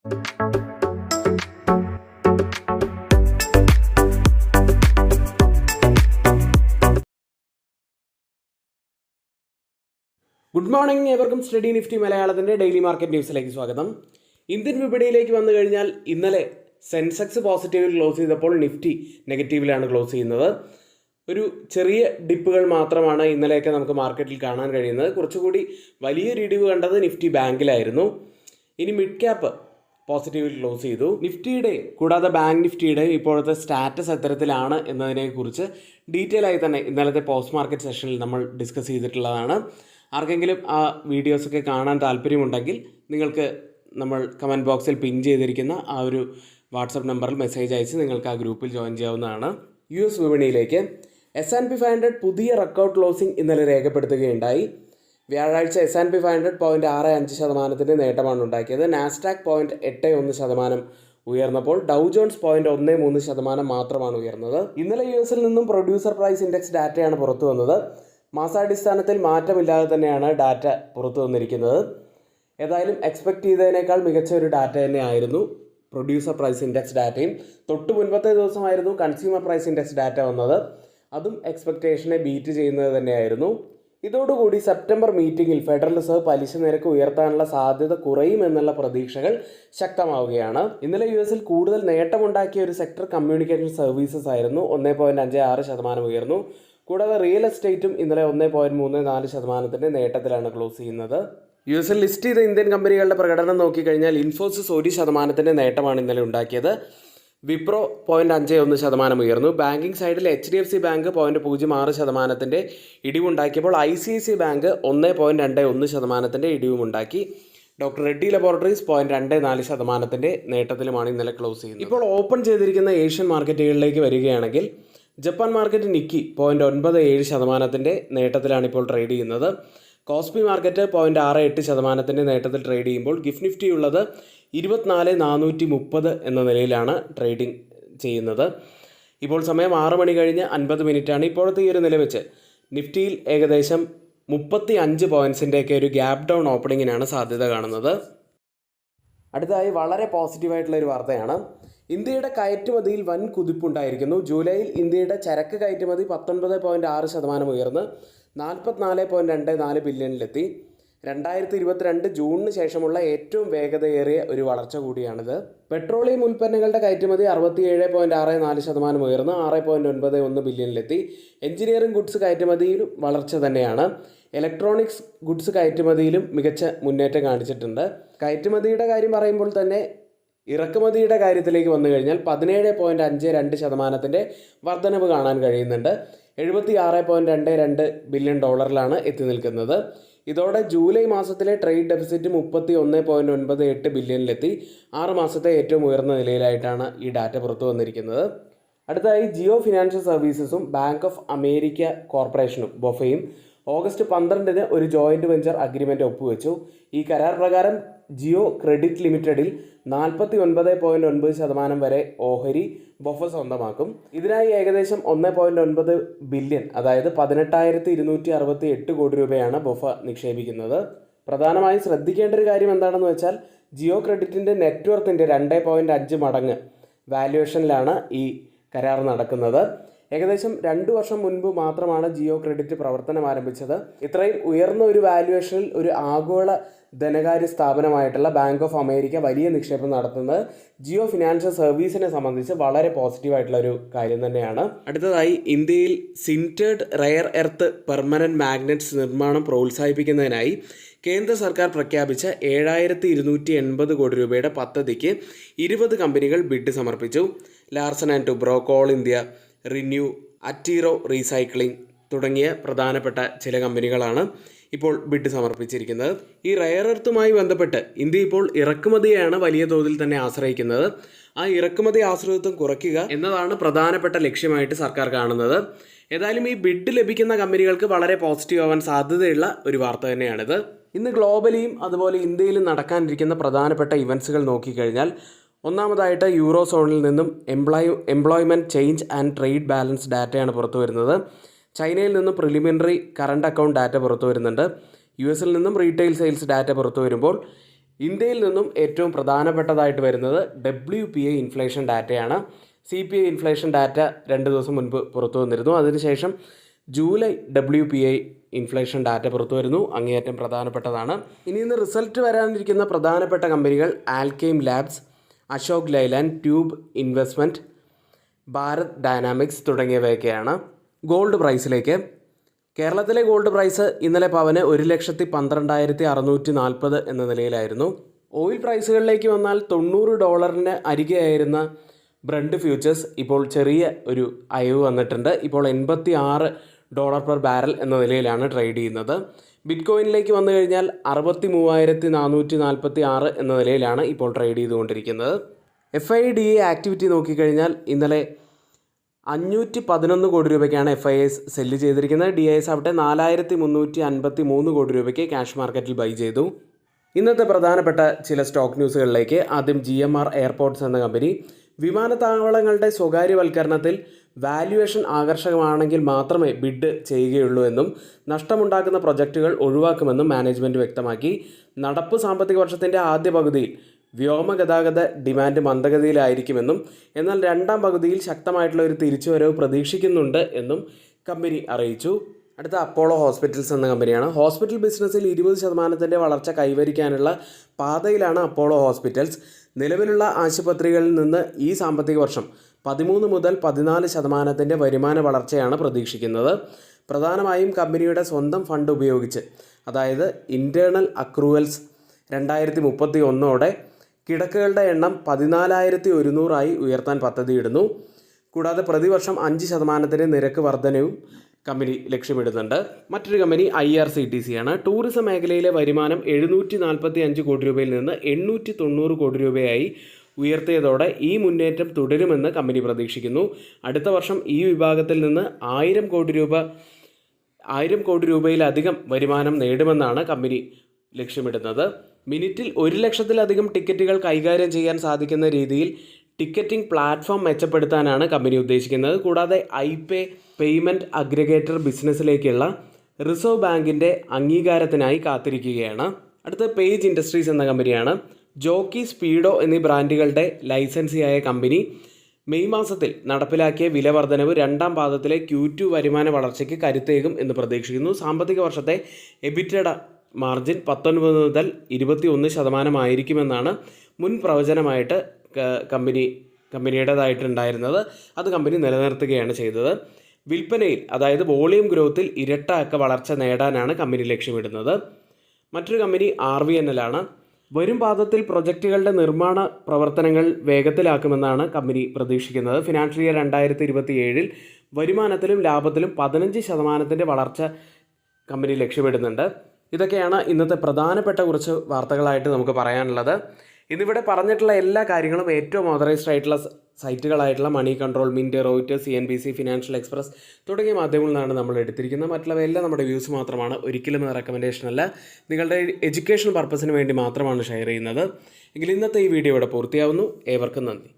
Good morning, ഏവർക്കും study Nifty മലയാളത്തിൻ്റെ daily market ന്യൂസിലേക്ക് സ്വാഗതം. ഇന്ത്യൻ വിപണിയിലേക്ക് വന്നു കഴിഞ്ഞാൽ ഇന്നലെ സെൻസെക്സ് പോസിറ്റീവിൽ ക്ലോസ് ചെയ്തപ്പോൾ നിഫ്റ്റി നെഗറ്റീവിലാണ് ക്ലോസ് ചെയ്യുന്നത്. ഒരു ചെറിയ ഡിപ്പുകൾ മാത്രമാണ് ഇന്നലെയൊക്കെ നമുക്ക് മാർക്കറ്റിൽ കാണാൻ കഴിയുന്നത്. കുറച്ചുകൂടി വലിയൊരു ഇടിവ് കണ്ടത് നിഫ്റ്റി ബാങ്കിലായിരുന്നു. ഇനി മിഡ് ക്യാപ്പ് പോസിറ്റീവിൽ ക്ലോസ് ചെയ്തു. നിഫ്റ്റിയുടെ കൂടാതെ ബാങ്ക് നിഫ്റ്റിയുടെ ഇപ്പോഴത്തെ സ്റ്റാറ്റസ് എത്തരത്തിലാണ് എന്നതിനെക്കുറിച്ച് ഡീറ്റെയിൽ ആയി തന്നെ ഇന്നലത്തെ പോസ്റ്റ് മാർക്കറ്റ് സെഷനിൽ നമ്മൾ ഡിസ്കസ് ചെയ്തിട്ടുള്ളതാണ്. ആർക്കെങ്കിലും ആ വീഡിയോസൊക്കെ കാണാൻ താല്പര്യമുണ്ടെങ്കിൽ നിങ്ങൾക്ക് നമ്മൾ കമൻറ്റ് ബോക്സിൽ പിൻ ചെയ്തിരിക്കുന്ന ആ ഒരു വാട്സപ്പ് നമ്പറിൽ മെസ്സേജ് അയച്ച് നിങ്ങൾക്ക് ആ ഗ്രൂപ്പിൽ ജോയിൻ ചെയ്യാവുന്നതാണ്. US വിപണിയിലേക്ക് S&P 500 പുതിയ റെക്കോർഡ് ക്ലോസിംഗ് ഇന്നലെ രേഖപ്പെടുത്തുകയുണ്ടായി. വ്യാഴാഴ്ച S&P 500 0.65% നേട്ടമാണ് ഉണ്ടാക്കിയത്. നാസ്ഡാക്ക് 0.81% ഉയർന്നപ്പോൾ ഡൗ ജോൺസ് 0.13% മാത്രമാണ് ഉയർന്നത്. ഇന്നലെ US നിന്നും പ്രൊഡ്യൂസർ പ്രൈസ് ഇൻഡെക്സ് ഡാറ്റയാണ് പുറത്തു വന്നത്. മാസാടിസ്ഥാനത്തിൽ മാറ്റമില്ലാതെ തന്നെയാണ് ഡാറ്റ പുറത്തു വന്നിരിക്കുന്നത്. ഏതായാലും എക്സ്പെക്റ്റ് ചെയ്തതിനേക്കാൾ മികച്ച ഒരു ഡാറ്റ തന്നെയായിരുന്നു പ്രൊഡ്യൂസർ പ്രൈസ് ഇൻഡെക്സ് ഡാറ്റയും. തൊട്ട് മുൻപത്തെ ദിവസമായിരുന്നു കൺസ്യൂമർ പ്രൈസ് ഇൻഡെക്സ് ഡാറ്റ വന്നത്. അതും എക്സ്പെക്റ്റേഷനെ ബീറ്റ് ചെയ്യുന്നത് തന്നെയായിരുന്നു. ഇതോടുകൂടി സെപ്റ്റംബർ മീറ്റിംഗിൽ ഫെഡറൽ റിസർവ് പലിശ നിരക്ക് ഉയർത്താനുള്ള സാധ്യത കുറയുമെന്നുള്ള പ്രതീക്ഷകൾ ശക്തമാവുകയാണ്. ഇന്നലെ US കൂടുതൽ നേട്ടമുണ്ടാക്കിയ ഒരു സെക്ടർ കമ്മ്യൂണിക്കേഷൻ സർവീസസ് ആയിരുന്നു. 1.56% ഉയർന്നു. കൂടാതെ റിയൽ എസ്റ്റേറ്റും ഇന്നലെ 1.34% നേട്ടത്തിലാണ് ക്ലോസ് ചെയ്യുന്നത്. US ലിസ്റ്റ് ചെയ്ത ഇന്ത്യൻ കമ്പനികളുടെ പ്രകടനം നോക്കിക്കഴിഞ്ഞാൽ ഇൻഫോസിസ് 1% നേട്ടമാണ് ഇന്നലെ ഉണ്ടാക്കിയത്. വിപ്രോ 0.51% ഉയർന്നു. ബാങ്കിങ് സൈഡിൽ HDFC ബാങ്ക് 0.06% ഇടിവുണ്ടാക്കിയപ്പോൾ ICICI ബാങ്ക് 1.21% ഇടിവുമുണ്ടാക്കി. ഡോക്ടർ റെഡ്ഡി ലബോറട്ടറീസ് 0.24% നേട്ടത്തിലുമാണ് ഇന്നലെ ക്ലോസ് ചെയ്യുന്നത്. ഇപ്പോൾ ഓപ്പൺ ചെയ്തിരിക്കുന്ന ഏഷ്യൻ മാർക്കറ്റുകളിലേക്ക് വരികയാണെങ്കിൽ ജപ്പാൻ മാർക്കറ്റ് നിക്കി 0.97% നേട്ടത്തിലാണ് ഇപ്പോൾ ട്രേഡ് ചെയ്യുന്നത്. കോസ്പി മാർക്കറ്റ് 0.68% നേട്ടത്തിൽ ട്രേഡ് ചെയ്യുമ്പോൾ ഗിഫ്റ്റ് നിഫ്റ്റി ഉള്ളത് 24,430 എന്ന നിലയിലാണ് ട്രേഡിംഗ് ചെയ്യുന്നത്. ഇപ്പോൾ സമയം 6 മണി കഴിഞ്ഞ് 50 മിനിറ്റാണ്. ഇപ്പോഴത്തെ ഈ ഒരു നില വെച്ച് നിഫ്റ്റിയിൽ ഏകദേശം 35 പോയിൻറ്റ്സിൻ്റെയൊക്കെ ഒരു ഗ്യാപ് ഡൗൺ ഓപ്പണിങ്ങിനാണ് സാധ്യത കാണുന്നത്. അടുത്തതായി വളരെ പോസിറ്റീവായിട്ടുള്ളൊരു വാർത്തയാണ്. ഇന്ത്യയുടെ കയറ്റുമതിയിൽ വൻ കുതിപ്പുണ്ടായിരിക്കുന്നു. ജൂലൈയിൽ ഇന്ത്യയുടെ ചരക്ക് കയറ്റുമതി 19.6% ഉയർന്ന് 44.24 ബില്യണിലെത്തി. 2022 ജൂണിന് ശേഷമുള്ള ഏറ്റവും വേഗതയേറിയ ഒരു വളർച്ച കൂടിയാണിത്. പെട്രോളിയം ഉൽപ്പന്നങ്ങളുടെ കയറ്റുമതി 67.64% ഉയർന്ന് 6.91 ബില്യണിലെത്തി. എഞ്ചിനീയറിംഗ് ഗുഡ്സ് കയറ്റുമതിയിലും വളർച്ച തന്നെയാണ്. ഇലക്ട്രോണിക്സ് ഗുഡ്സ് കയറ്റുമതിയിലും മികച്ച മുന്നേറ്റം കാണിച്ചിട്ടുണ്ട്. കയറ്റുമതിയുടെ കാര്യം പറയുമ്പോൾ തന്നെ ഇറക്കുമതിയുടെ കാര്യത്തിലേക്ക് വന്നു കഴിഞ്ഞാൽ 17.52% വർധനവ് കാണാൻ കഴിയുന്നുണ്ട്. $76.22 ബില്യൺ എത്തി നിൽക്കുന്നത്. ഇതോടെ ജൂലൈ മാസത്തിലെ ട്രേഡ് ഡെഫിസിറ്റ് 31.98 ബില്യണിലെത്തി. 6 മാസത്തെ ഏറ്റവും ഉയർന്ന നിലയിലായിട്ടാണ് ഈ ഡാറ്റ പുറത്തു വന്നിരിക്കുന്നത്. അടുത്തതായി ജിയോ ഫിനാൻഷ്യൽ സർവീസസും ബാങ്ക് ഓഫ് അമേരിക്ക കോർപ്പറേഷനും ബൊഫയും ഓഗസ്റ്റ് 12 ഒരു ജോയിൻറ്റ് വെഞ്ചർ അഗ്രിമെൻ്റ് ഒപ്പുവെച്ചു. ഈ കരാർ പ്രകാരം ജിയോ ക്രെഡിറ്റ് ലിമിറ്റഡിൽ 49.9% വരെ ഓഹരി ബൊഫ സ്വന്തമാക്കും. ഇതിനായി ഏകദേശം 1.9 ബില്യൺ അതായത് 18,268 കോടി രൂപയാണ് ബൊഫ നിക്ഷേപിക്കുന്നത്. പ്രധാനമായും ശ്രദ്ധിക്കേണ്ട ഒരു കാര്യം എന്താണെന്ന് വെച്ചാൽ ജിയോ ക്രെഡിറ്റിൻ്റെ നെറ്റ്വർത്തിൻ്റെ 2.5 മടങ്ങ് വാല്യുവേഷനിലാണ് ഈ കരാർ നടക്കുന്നത്. ഏകദേശം 2 വർഷം മുൻപ് മാത്രമാണ് ജിയോ ക്രെഡിറ്റ് പ്രവർത്തനം ആരംഭിച്ചത്. ഇത്രയും ഉയർന്ന ഒരു വാല്യുവേഷനിൽ ഒരു ആഗോള ധനകാര്യ സ്ഥാപനമായിട്ടുള്ള ബാങ്ക് ഓഫ് അമേരിക്ക വലിയ നിക്ഷേപം നടത്തുന്നത് ജിയോ ഫിനാൻഷ്യൽ സർവീസിനെ സംബന്ധിച്ച് വളരെ പോസിറ്റീവായിട്ടുള്ള ഒരു കാര്യം തന്നെയാണ്. അടുത്തതായി ഇന്ത്യയിൽ സിൻറ്റേർഡ് റെയർ എർത്ത് പെർമനൻറ്റ് മാഗ്നറ്റ്സ് നിർമ്മാണം പ്രോത്സാഹിപ്പിക്കുന്നതിനായി കേന്ദ്ര സർക്കാർ പ്രഖ്യാപിച്ച 7,280 കോടി രൂപയുടെ പദ്ധതിക്ക് 20 കമ്പനികൾ ബിഡ് സമർപ്പിച്ചു. Larsen and Toubro, Coal India, ReNew, Attero recycling തുടങ്ങിയ പ്രധാനപ്പെട്ട ചില കമ്പനികളാണ് ഇപ്പോൾ ബിഡ് സമർപ്പിച്ചിരിക്കുന്നത്. ഈ റെയർ എർത്തുമായി ബന്ധപ്പെട്ട് ഇന്ത്യ ഇപ്പോൾ ഇറക്കുമതിയാണ് വലിയ തോതിൽ തന്നെ ആശ്രയിക്കുന്നത്. ആ ഇറക്കുമതി ആശ്രിതത്വം കുറയ്ക്കുക എന്നതാണ് പ്രധാനപ്പെട്ട ലക്ഷ്യമായിട്ട് സർക്കാർ കാണുന്നത്. ഏതായാലും ഈ ബിഡ് ലഭിക്കുന്ന കമ്പനികൾക്ക് വളരെ പോസിറ്റീവ് ആവാൻ സാധ്യതയുള്ള ഒരു വാർത്ത തന്നെയാണിത്. ഇന്ന് ഗ്ലോബലിയും അതുപോലെ ഇന്ത്യയിലും നടക്കാനിരിക്കുന്ന പ്രധാനപ്പെട്ട ഇവൻറ്റ്സുകൾ നോക്കിക്കഴിഞ്ഞാൽ ഒന്നാമതായിട്ട് യൂറോ സോണിൽ നിന്നും employment change and trade balance ഡാറ്റയാണ് പുറത്തു വരുന്നത്. ചൈനയിൽ നിന്നും പ്രിലിമിനറി കറണ്ട് അക്കൗണ്ട് ഡാറ്റ പുറത്തു വരുന്നുണ്ട്. US നിന്നും റീറ്റെയിൽ സെയിൽസ് ഡാറ്റ പുറത്തു വരുമ്പോൾ ഇന്ത്യയിൽ നിന്നും ഏറ്റവും പ്രധാനപ്പെട്ടതായിട്ട് വരുന്നത് WPI ഇൻഫ്ലേഷൻ ഡാറ്റയാണ്. CPI ഇൻഫ്ലേഷൻ ഡാറ്റ 2 ദിവസം മുൻപ് പുറത്തു വന്നിരുന്നു. അതിനുശേഷം ജൂലൈ WPI ഇൻഫ്ലേഷൻ ഡാറ്റ പുറത്തു വരുന്നു. അങ്ങേയറ്റം പ്രധാനപ്പെട്ടതാണ്. ഇനി ഇന്ന് റിസൾട്ട് വരാനിരിക്കുന്ന പ്രധാനപ്പെട്ട കമ്പനികൾ Alkem labs, Ashok Leyland, tube investment, Bharat dynamics തുടങ്ങിയവയൊക്കെയാണ്. ഗോൾഡ് പ്രൈസിലേക്ക്. കേരളത്തിലെ ഗോൾഡ് പ്രൈസ് ഇന്നലെ പവന് 1,12,640 എന്ന നിലയിലായിരുന്നു. ഓയിൽ പ്രൈസുകളിലേക്ക് വന്നാൽ $90 അരികെയായിരുന്ന ബ്രണ്ട് ഫ്യൂച്ചേഴ്സ് ഇപ്പോൾ ചെറിയ ഒരു അയവ് വന്നിട്ടുണ്ട്. ഇപ്പോൾ $86 പെർ ബാരൽ എന്ന നിലയിലാണ് ട്രേഡ് ചെയ്യുന്നത്. ബിറ്റ് കോയിനിലേക്ക് വന്നു കഴിഞ്ഞാൽ 63,446 എന്ന നിലയിലാണ് ഇപ്പോൾ ട്രേഡ് ചെയ്തുകൊണ്ടിരിക്കുന്നത്. FIDA ആക്ടിവിറ്റി നോക്കിക്കഴിഞ്ഞാൽ ഇന്നലെ 511 കോടി രൂപയ്ക്കാണ് FIS സെല്ല് ചെയ്തിരിക്കുന്നത്. DIS ആവട്ടെ 4,353 കോടി രൂപയ്ക്ക് ക്യാഷ് മാർക്കറ്റിൽ ബൈ ചെയ്തു. ഇന്നത്തെ പ്രധാനപ്പെട്ട ചില സ്റ്റോക്ക് ന്യൂസുകളിലേക്ക്. ആദ്യം GMR എയർപോർട്ട്സ് എന്ന കമ്പനി വിമാനത്താവളങ്ങളുടെ സ്വകാര്യവൽക്കരണത്തിൽ വാല്യുവേഷൻ ആകർഷകമാണെങ്കിൽ മാത്രമേ ബിഡ് ചെയ്യുകയുള്ളൂ എന്നും നഷ്ടമുണ്ടാക്കുന്ന പ്രൊജക്റ്റുകൾ ഒഴിവാക്കുമെന്നും മാനേജ്മെൻറ്റ് വ്യക്തമാക്കി. നടപ്പ് സാമ്പത്തിക വർഷത്തിൻ്റെ ആദ്യ പകുതിയിൽ വ്യോമഗതാഗത ഡിമാൻഡ് മന്ദഗതിയിലായിരിക്കുമെന്നും എന്നാൽ രണ്ടാം പകുതിയിൽ ശക്തമായിട്ടുള്ള ഒരു തിരിച്ചുവരവ് പ്രതീക്ഷിക്കുന്നുണ്ട് എന്നും കമ്പനി അറിയിച്ചു. അടുത്ത അപ്പോളോ ഹോസ്പിറ്റൽസ് എന്ന കമ്പനിയാണ്. ഹോസ്പിറ്റൽ ബിസിനസ്സിൽ 20% വളർച്ച കൈവരിക്കാനുള്ള പാതയിലാണ് അപ്പോളോ ഹോസ്പിറ്റൽസ്. നിലവിലുള്ള ആശുപത്രികളിൽ നിന്ന് ഈ സാമ്പത്തിക വർഷം 13 മുതൽ 14% വരുമാന വളർച്ചയാണ് പ്രതീക്ഷിക്കുന്നത്. പ്രധാനമായും കമ്പനിയുടെ സ്വന്തം ഫണ്ട് ഉപയോഗിച്ച്, അതായത് ഇൻറ്റേർണൽ അക്രൂവൽസ് 2031 കിടക്കകളുടെ എണ്ണം 14,100 ഉയർത്താൻ പദ്ധതിയിടുന്നു. കൂടാതെ പ്രതിവർഷം 5% നിരക്ക് വർധനവും കമ്പനി ലക്ഷ്യമിടുന്നുണ്ട്. മറ്റൊരു കമ്പനി IRCTC ആണ്. ടൂറിസം മേഖലയിലെ വരുമാനം 745 കോടി രൂപയിൽ നിന്ന് 890 കോടി രൂപയായി ഉയർത്തിയതോടെ ഈ മുന്നേറ്റം തുടരുമെന്ന് കമ്പനി പ്രതീക്ഷിക്കുന്നു. അടുത്ത വർഷം ഈ വിഭാഗത്തിൽ നിന്ന് 1000 കോടി രൂപയിലധികം വരുമാനം നേടുമെന്നാണ് കമ്പനി ലക്ഷ്യമിടുന്നത്. മിനിറ്റിൽ 1 ലക്ഷത്തിലധികം ടിക്കറ്റുകൾ കൈകാര്യം ചെയ്യാൻ സാധിക്കുന്ന രീതിയിൽ ടിക്കറ്റിംഗ് പ്ലാറ്റ്ഫോം മെച്ചപ്പെടുത്താനാണ് കമ്പനി ഉദ്ദേശിക്കുന്നത്. കൂടാതെ iPay പേയ്മെൻറ്റ് അഗ്രിഗേറ്റർ ബിസിനസ്സിലേക്കുള്ള റിസർവ് ബാങ്കിൻ്റെ അംഗീകാരത്തിനായി കാത്തിരിക്കുകയാണ്. അടുത്ത പേജ് ഇൻഡസ്ട്രീസ് എന്ന കമ്പനിയാണ്. ജോക്കി, സ്പീഡോ എന്നീ ബ്രാൻഡുകളുടെ ലൈസൻസിയായ കമ്പനി മെയ് മാസത്തിൽ നടപ്പിലാക്കിയ വില വർധനവ് രണ്ടാം പാദത്തിലെ Q2 വരുമാന വളർച്ചയ്ക്ക് കരുത്തേകും എന്ന് പ്രതീക്ഷിക്കുന്നു. സാമ്പത്തിക വർഷത്തെ എബിറ്റഡ മാർജിൻ 19 മുതൽ 21% ആയിരിക്കുമെന്നാണ് മുൻ പ്രവചനമായിട്ട് കമ്പനിയുടേതായിട്ടുണ്ടായിരുന്നത്. അത് കമ്പനി നിലനിർത്തുകയാണ് ചെയ്തത്. വിൽപ്പനയിൽ, അതായത് വോളിയം ഗ്രോത്തിൽ ഇരട്ട വളർച്ച നേടാനാണ് കമ്പനി ലക്ഷ്യമിടുന്നത്. മറ്റൊരു കമ്പനി RVNL ആണ്. വരും പാദത്തിൽ പ്രൊജക്റ്റുകളുടെ നിർമ്മാണ പ്രവർത്തനങ്ങൾ വേഗത്തിലാക്കുമെന്നാണ് കമ്പനി പ്രതീക്ഷിക്കുന്നത്. ഫിനാൻഷ്യൽ ഇയർ 2027 വരുമാനത്തിലും ലാഭത്തിലും 15% വളർച്ച കമ്പനി ലക്ഷ്യമിടുന്നുണ്ട്. ഇതൊക്കെയാണ് ഇന്നത്തെ പ്രധാനപ്പെട്ട കുറച്ച് വാർത്തകളായിട്ട് നമുക്ക് പറയാനുള്ളത്. ഇന്നിവിടെ പറഞ്ഞിട്ടുള്ള എല്ലാ കാര്യങ്ങളും ഏറ്റവും ഓതറൈസ്ഡ് ആയിട്ടുള്ള സൈറ്റുകളായിട്ടുള്ള money control, Mint, Reuters, CNBC, financial express തുടങ്ങിയ മാധ്യമങ്ങളിൽ നിന്നാണ് നമ്മൾ എടുത്തിരിക്കുന്നത്. മറ്റുള്ളവയെല്ലാം നമ്മുടെ വ്യൂസ് മാത്രമാണ്, ഒരിക്കലും റെക്കമെൻഡേഷൻ അല്ല. നിങ്ങളുടെ എഡ്യൂക്കേഷൻ പർപ്പസിന് വേണ്ടി മാത്രമാണ് ഷെയർ ചെയ്യുന്നത്. എങ്കിൽ ഇന്നത്തെ ഈ വീഡിയോ ഇവിടെ പൂർത്തിയാവുന്നു. ഏവർക്കും നന്ദി.